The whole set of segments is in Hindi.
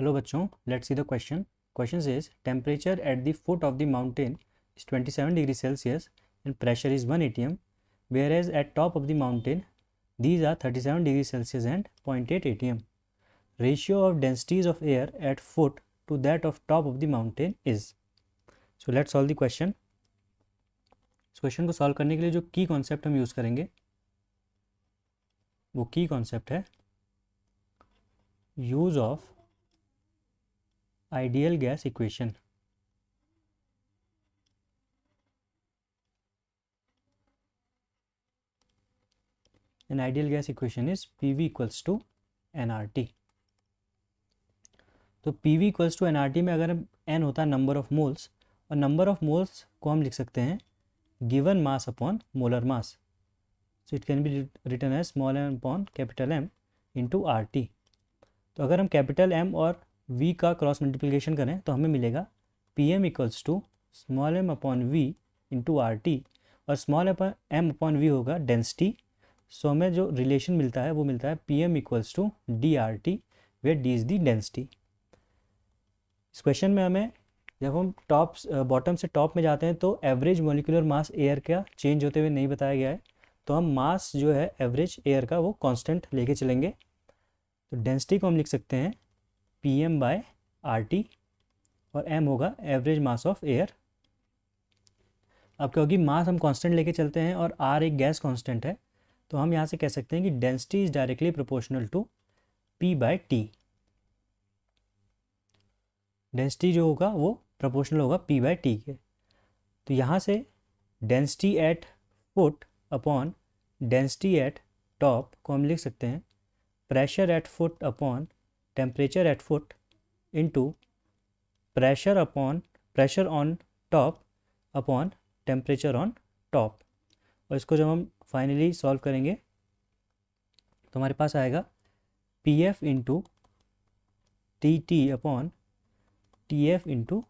Hello बच्चों, let's see the question. Question says temperature at the foot of the mountain is 27 degrees Celsius and pressure is 1 atm, whereas at top of the mountain these are 37 degrees Celsius and 0.8 atm. Ratio of densities of air at foot to that of top of the mountain is. So let's solve the question. इस क्वेश्चन को सॉल्व करने के लिए जो की कॉन्सेप्ट हम यूज़ करेंगे वो की कॉन्सेप्ट है use of ideal gas equation. An ideal gas equation is PV equals to nRT. तो PV equals to nRT में अगर n होता है नंबर ऑफ मोल्स और नंबर ऑफ मोल्स को हम लिख सकते हैं given mass upon molar mass. So it can be written as small m upon capital M into RT. तो अगर हम कैपिटल M और V का क्रॉस मल्टीप्लिकेशन करें तो हमें मिलेगा PM equals to small m upon V into RT और स्मॉल m अपॉन V होगा डेंसिटी. सो हमें जो रिलेशन मिलता है वो मिलता है PM equals to DRT where D is the density. इस क्वेश्चन में हमें जब हम बॉटम से टॉप में जाते हैं तो एवरेज मोलिकुलर मास एयर का चेंज होते हुए नहीं बताया गया है, तो हम मास जो है एवरेज एयर का वो कांस्टेंट लेके चलेंगे. तो डेंसिटी को हम लिख सकते हैं PM बाय RT और M होगा एवरेज मास ऑफ एयर. अब क्योंकि मास हम कांस्टेंट लेके चलते हैं और R एक गैस कांस्टेंट है तो हम यहाँ से कह सकते हैं कि density is directly proportional to P by T. Density जो होगा वो प्रोपोर्शनल होगा P बाय T के. तो यहाँ से density at foot upon density at top को हम लिख सकते हैं pressure at foot upon temperature at foot into pressure on top upon temperature on top. और इसको जब हम फाइनली सॉल्व करेंगे तो हमारे पास आएगा PF into TT upon TF into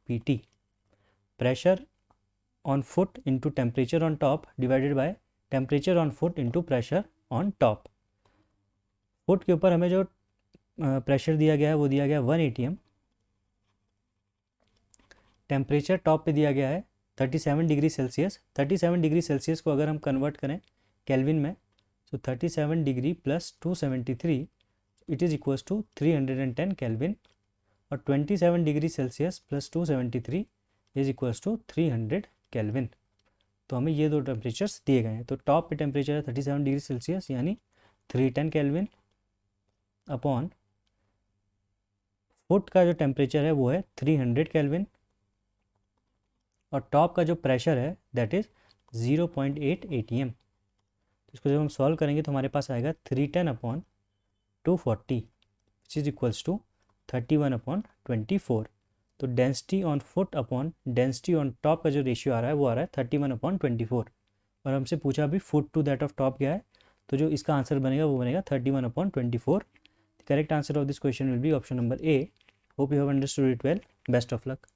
PT. Pressure on foot into temperature on top divided by temperature on foot into pressure on top. Foot के ऊपर हमें जो प्रेशर दिया गया है वो दिया गया 1 atm. टेम्परेचर टॉप पे दिया गया है 37 डिग्री सेल्सियस. 37 डिग्री सेल्सियस को अगर हम कन्वर्ट करें केल्विन में तो 37 degree plus 273 it is equals to 310 Kelvin और 27 degree Celsius plus 273 is equals to 300 Kelvin. तो हमें ये दो टेम्परेचर्स दिए गए हैं. तो टॉप पे टेम्परेचर है 37 डिग्री सेल्सियस यानी 310 केल्विन अपॉन फुट का जो टेम्परेचर है वो है 300 केल्विन और टॉप का जो प्रेशर है दैट इज़ 0.8 atm. तो इसको जब हम सॉल्व करेंगे तो हमारे पास आएगा 310 upon 240 which is equals to 31 upon 24. तो density on foot upon density on top का जो रेशियो आ रहा है वो आ रहा है 31 अपॉन 24 और हमसे पूछा अभी foot to that of top क्या है, तो जो इसका आंसर बनेगा वो बनेगा 31 upon 24. The correct answer of this question will be option number A. Hope you have understood it well. Best of luck.